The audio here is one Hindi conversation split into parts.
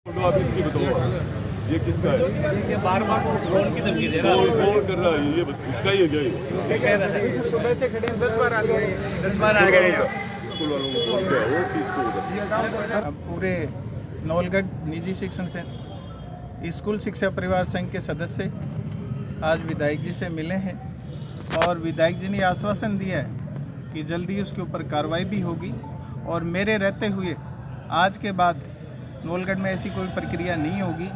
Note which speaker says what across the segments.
Speaker 1: फोटो आप इसकी बताओ, ये किसका है?
Speaker 2: ये बार-बार ड्रोन की धमकी दे रहा है।
Speaker 1: कौन कर रहा है? ये इसका ही है क्या?
Speaker 2: ये कह रहा है
Speaker 3: सुबह से खड़े हैं, 10 बार आ गए।
Speaker 2: 10 बार आ गए।
Speaker 1: स्कूल वालों को फोन किया हो कि इसको उधर
Speaker 3: अब पूरे नवलगढ़ निजी शिक्षण संस्थान स्कूल शिक्षा परिवार संघ के सदस्य आज विधायक जी से मिले हैं और विधायक जी ने आश्वासन दिया है कि जल्दी उसके ऊपर कार्रवाई भी होगी और मेरे रहते हुए आज के बाद नवलगढ़ में ऐसी कोई प्रक्रिया नहीं होगी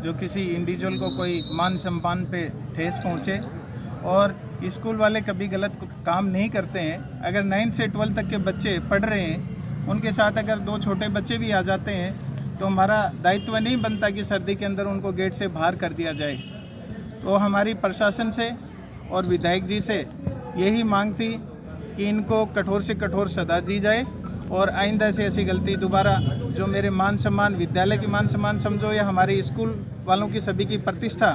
Speaker 3: जो किसी इंडिविजुअल को कोई मान सम्मान पे ठेस पहुँचे। और स्कूल वाले कभी गलत काम नहीं करते हैं। अगर 9 से 12 तक के बच्चे पढ़ रहे हैं, उनके साथ अगर 2 छोटे बच्चे भी आ जाते हैं तो हमारा दायित्व नहीं बनता कि सर्दी के अंदर उनको गेट से बाहर कर दिया जाए। तो हमारी प्रशासन से और विधायक जी से यही मांग थी कि इनको कठोर से कठोर सजा दी जाए और आइंदा से ऐसी गलती दोबारा, जो मेरे मान सम्मान, विद्यालय की मान सम्मान समझो या हमारे स्कूल वालों की सभी की प्रतिष्ठा,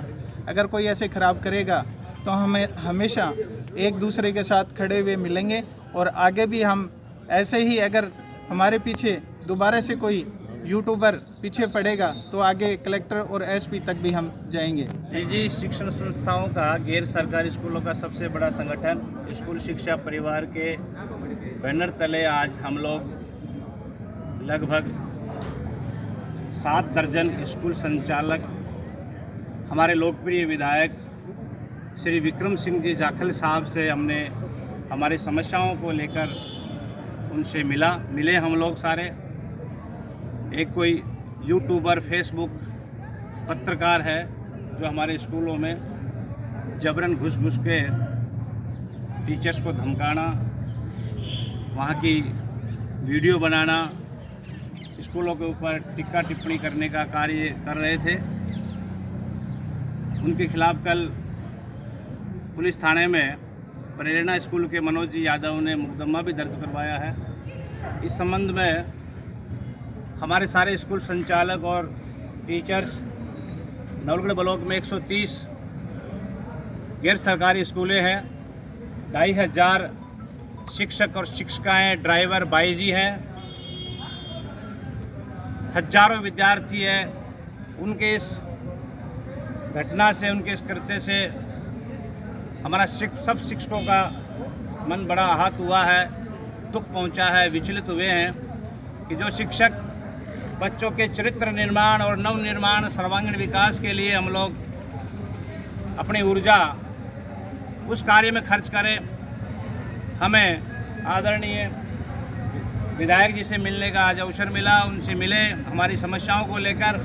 Speaker 3: अगर कोई ऐसे ख़राब करेगा तो हमें हमेशा एक दूसरे के साथ खड़े हुए मिलेंगे और आगे भी हम ऐसे ही, अगर हमारे पीछे दोबारा से कोई यूट्यूबर पीछे पड़ेगा तो आगे कलेक्टर और एसपी तक भी हम जाएंगे।
Speaker 2: निजी शिक्षण संस्थाओं का, गैर सरकारी स्कूलों का सबसे बड़ा संगठन स्कूल शिक्षा परिवार के बैनर तले आज हम लोग लगभग 7 दर्जन स्कूल संचालक, हमारे लोकप्रिय विधायक श्री विक्रम सिंह जी जाखल साहब से हमने हमारी समस्याओं को लेकर उनसे मिले हम लोग सारे। एक कोई यूट्यूबर, फेसबुक पत्रकार है जो हमारे स्कूलों में जबरन घुस के टीचर्स को धमकाना, वहाँ की वीडियो बनाना, स्कूलों के ऊपर टिक्का टिप्पणी करने का कार्य कर रहे थे। उनके खिलाफ कल पुलिस थाने में प्रेरणा स्कूल के मनोज जी यादव ने मुकदमा भी दर्ज करवाया है। इस संबंध में हमारे सारे स्कूल संचालक और टीचर्स, नवलगढ़ ब्लॉक में 130 गैर सरकारी स्कूलें हैं, 2500 शिक्षक और शिक्षिकाएँ, ड्राइवर, बाईजी हैं, हजारों विद्यार्थी हैं। उनके इस घटना से, उनके इस कृत्य से हमारा सब शिक्षकों का मन बड़ा आहत हुआ है, दुख पहुंचा है, विचलित हुए हैं कि जो शिक्षक बच्चों के चरित्र निर्माण और नव निर्माण, सर्वांगीण विकास के लिए हम लोग अपनी ऊर्जा उस कार्य में खर्च करें। हमें आदरणीय विधायक जी से मिलने का आज अवसर मिला, उनसे मिले, हमारी समस्याओं को लेकर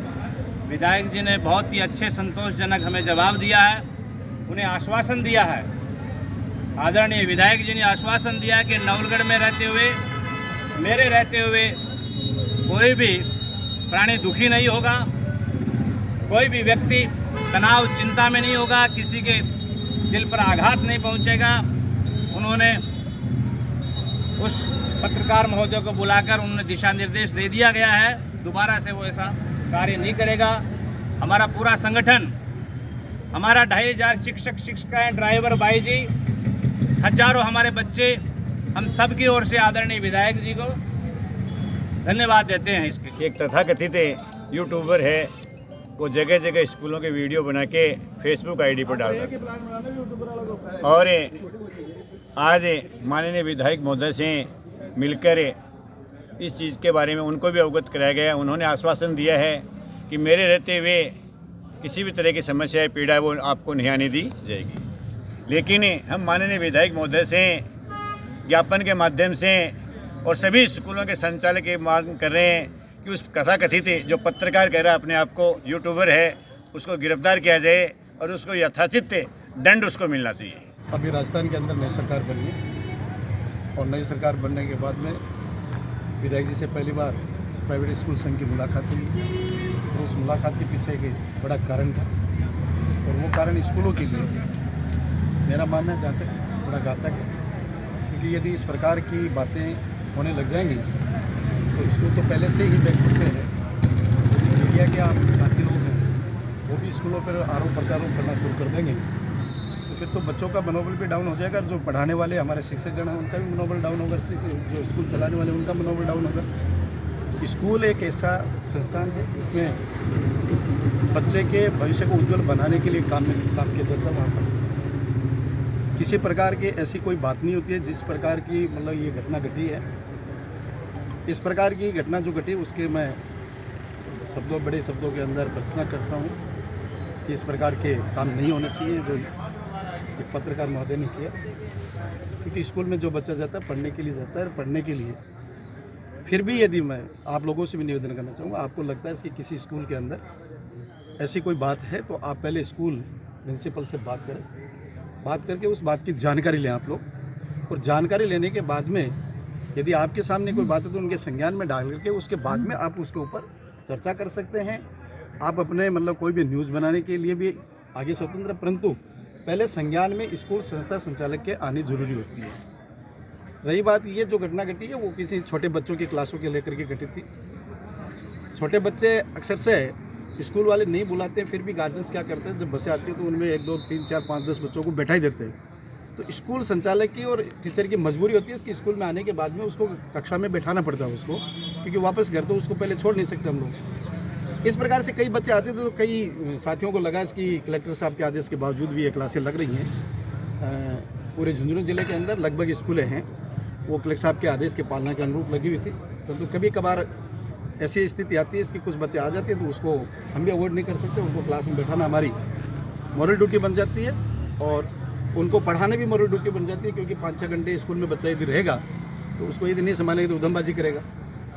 Speaker 2: विधायक जी ने बहुत ही अच्छे, संतोषजनक हमें जवाब दिया है। उन्हें आश्वासन दिया है, आदरणीय विधायक जी ने आश्वासन दिया है कि नवलगढ़ में रहते हुए, मेरे रहते हुए कोई भी प्राणी दुखी नहीं होगा, कोई भी व्यक्ति तनाव, चिंता में नहीं होगा, किसी के दिल पर आघात नहीं पहुंचेगा। उन्होंने उस पत्रकार महोदय को बुलाकर उन्होंने दिशा निर्देश दे दिया गया है, दोबारा से वो ऐसा कार्य नहीं करेगा। हमारा पूरा संगठन, हमारा 2500 शिक्षक, शिक्षिकाएँ, ड्राइवर, बाईजी, हजारों हमारे बच्चे, हम सब की ओर से आदरणीय विधायक जी को धन्यवाद देते हैं। इसके
Speaker 4: एक तथाकथित यूट्यूबर है, वो जगह जगह स्कूलों के वीडियो बना के फेसबुक आईडी पर डालता है और आज माननीय विधायक महोदय से मिलकर इस चीज़ के बारे में उनको भी अवगत कराया गया। उन्होंने आश्वासन दिया है कि मेरे रहते हुए किसी भी तरह की समस्या, पीड़ा वो आपको नहीं आने दी जाएगी। लेकिन हम माननीय विधायक महोदय से ज्ञापन के माध्यम से और सभी स्कूलों के संचालक की मांग कर रहे हैं कि उस कथाकथित जो पत्रकार कह रहा है अपने आप को यूट्यूबर है, उसको गिरफ्तार किया जाए और उसको यथाचित दंड उसको मिलना चाहिए।
Speaker 5: अभी राजस्थान के अंदर नई सरकार बनी और नई सरकार बनने के बाद में विधायक जी से पहली बार प्राइवेट स्कूल संघ की मुलाकात हुई। तो उस मुलाकात के पीछे एक बड़ा कारण था और वो कारण स्कूलों के लिए मेरा मानना है जहाँ तक बड़ा घातक है, क्योंकि यदि इस प्रकार की बातें होने लग जाएंगी तो स्कूल तो पहले से ही बैकफुट पे है। मीडिया के आप साथी लोग हैं, वो भी स्कूलों पर आरोप प्रत्यारोप करना शुरू कर देंगे तो फिर तो बच्चों का मनोबल भी डाउन हो जाएगा। जो पढ़ाने वाले हमारे शिक्षकगण हैं उनका भी मनोबल डाउन होगा, जो स्कूल चलाने वाले उनका मनोबल डाउन होगा। स्कूल एक ऐसा संस्थान है जिसमें बच्चे के भविष्य को उज्जवल बनाने के लिए काम किया जाता है। वहाँ पर किसी प्रकार की ऐसी कोई बात नहीं होती है जिस प्रकार की मतलब ये घटना घटी है। इस प्रकार की घटना जो घटी उसके मैं बड़े शब्दों के अंदर भर्त्सना करता हूँ कि इस प्रकार के काम नहीं होने चाहिए जो एक पत्रकार महोदय ने किया। क्योंकि स्कूल में जो बच्चा जाता है पढ़ने के लिए जाता है, और पढ़ने के लिए फिर भी यदि मैं आप लोगों से भी निवेदन करना चाहूँगा, आपको लगता है कि किसी स्कूल के अंदर ऐसी कोई बात है तो आप पहले स्कूल प्रिंसिपल से बात करें, बात करके उस बात की जानकारी लें आप लोग, और जानकारी लेने के बाद में यदि आपके सामने कोई बात है तो उनके संज्ञान में डाल करके उसके बाद में आप उसके ऊपर चर्चा कर सकते हैं। आप अपने मतलब कोई भी न्यूज़ बनाने के लिए भी आगे स्वतंत्र, परंतु पहले संज्ञान में स्कूल संस्था संचालक के आनी जरूरी होती है। रही बात ये जो घटना घटी है वो किसी छोटे बच्चों की क्लासों के लेकर के घटी थी। छोटे बच्चे अक्सर से स्कूल वाले नहीं बुलाते हैं, फिर भी गार्जियंस क्या करते हैं, जब बसें आती हैं तो उनमें 1 2 3 4 5 10 बच्चों को बैठा ही देते हैं। तो स्कूल संचालक की और टीचर की मजबूरी होती है उसकी स्कूल में आने के बाद में उसको कक्षा में बैठाना पड़ता है उसको, क्योंकि वापस घर तो उसको पहले छोड़ नहीं सकते हम लोग। इस प्रकार से कई बच्चे आते थे तो कई साथियों को लगा इसकी कलेक्टर साहब के आदेश के बावजूद भी ये क्लासें लग रही हैं। पूरे झुंझुनू जिले के अंदर लगभग स्कूलें हैं वो कलेक्टर साहब के आदेश के पालना के अनुरूप लगी हुई थी, परंतु कभी कभार ऐसी स्थिति आती है इसकी कुछ बच्चे आ जाते हैं तो उसको हम भी अवॉइड नहीं कर सकते। उनको क्लास में बैठाना हमारी मॉरल ड्यूटी बन जाती है और उनको पढ़ाना भी मॉरल ड्यूटी बन जाती है, क्योंकि 5-6 घंटे स्कूल में बच्चा यदि रहेगा तो उसको यदि नहीं संभालेगा तो उधमबाजी करेगा।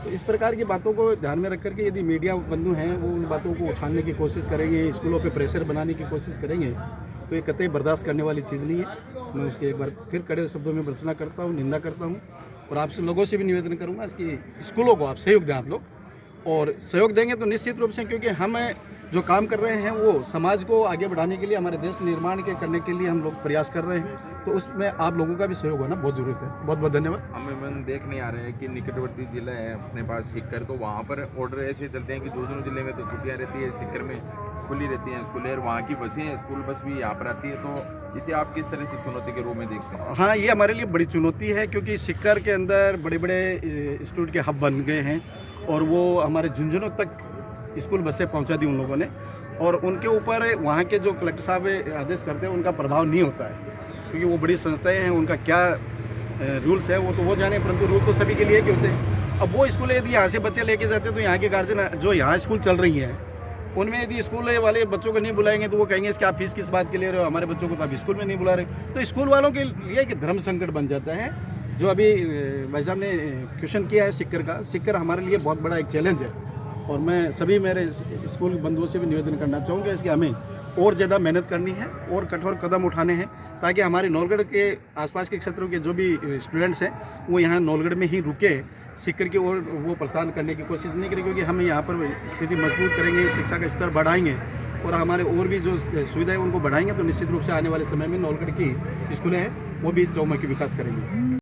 Speaker 5: तो इस प्रकार की बातों को ध्यान में रख करके यदि मीडिया बंधु हैं वो उन बातों को उछालने की कोशिश करेंगे, स्कूलों पे प्रेशर बनाने की कोशिश करेंगे, तो ये कतई बर्दाश्त करने वाली चीज़ नहीं है। मैं उसके एक बार फिर कड़े शब्दों में भर्त्सना करता हूँ, निंदा करता हूँ, और आपसे लोगों से भी निवेदन करूँगा इसकी स्कूलों को आप सहयोग दें आप लोग, और सहयोग देंगे तो निश्चित रूप से, क्योंकि हम जो काम कर रहे हैं वो समाज को आगे बढ़ाने के लिए, हमारे देश निर्माण के करने के लिए हम लोग प्रयास कर रहे हैं, तो उसमें आप लोगों का भी सहयोग होना बहुत ज़रूरत है। बहुत बहुत धन्यवाद।
Speaker 1: हमें देख नहीं आ रहे हैं कि निकटवर्ती जिला है अपने पास सीकर, तो वहाँ पर ऑर्डर ऐसे चलते हैं कि झुंझुनू जिले में तो छुट्टियाँ रहती है, सीकर में खुली रहती हैं स्कूलें, और वहाँ की बसें स्कूल बस भी यहाँ पर आती है। तो इसे आप किस तरह से चुनौती के रूप में देखते हैं?
Speaker 5: हाँ, ये हमारे लिए बड़ी चुनौती है, क्योंकि सीकर के अंदर बड़े बड़े इंस्टीट्यूट के हब बन गए हैं और वो हमारे झुंझुनू तक स्कूल बसें पहुंचा दी उन लोगों ने, और उनके ऊपर वहाँ के जो कलेक्टर साहब आदेश करते हैं उनका प्रभाव नहीं होता है, क्योंकि वो बड़ी संस्थाएं हैं, उनका क्या रूल्स है वो तो वो जाने, परंतु रूल तो सभी के लिए क्यों होते हैं। अब वो स्कूल यदि यहाँ से बच्चे लेके जाते हैं तो यहाँ के गार्जियन जो यहाँ स्कूल चल रही हैं उनमें यदि स्कूल वाले बच्चों को नहीं बुलाएंगे तो वो कहेंगे इसकी आप फीस किस बात के ले रहे हो, हमारे बच्चों को तो आप स्कूल में नहीं बुला रहे। तो स्कूल वालों के लिए एक धर्म संकट बन जाता है। जो अभी भाई साहब ने क्वेश्चन किया है सिक्कर हमारे लिए बहुत बड़ा एक चैलेंज है, और मैं सभी मेरे स्कूल बंधुओं से भी निवेदन करना चाहूँगा इसकी हमें और ज़्यादा मेहनत करनी है और कठोर कदम उठाने हैं, ताकि हमारे नौलगढ़ के आसपास के क्षेत्रों के जो भी स्टूडेंट्स हैं वो यहाँ नौलगढ़ में ही रुके, सिक्कर की ओर वो प्रस्थान करने की कोशिश नहीं करें, क्योंकि हम यहाँ पर स्थिति मजबूत करेंगे, शिक्षा का स्तर बढ़ाएंगे और हमारे और भी जो सुविधाएं उनको बढ़ाएंगे, तो निश्चित रूप से आने वाले समय में नौलगढ़ की स्कूलें हैं वो भी चौमुखी विकास करेंगी।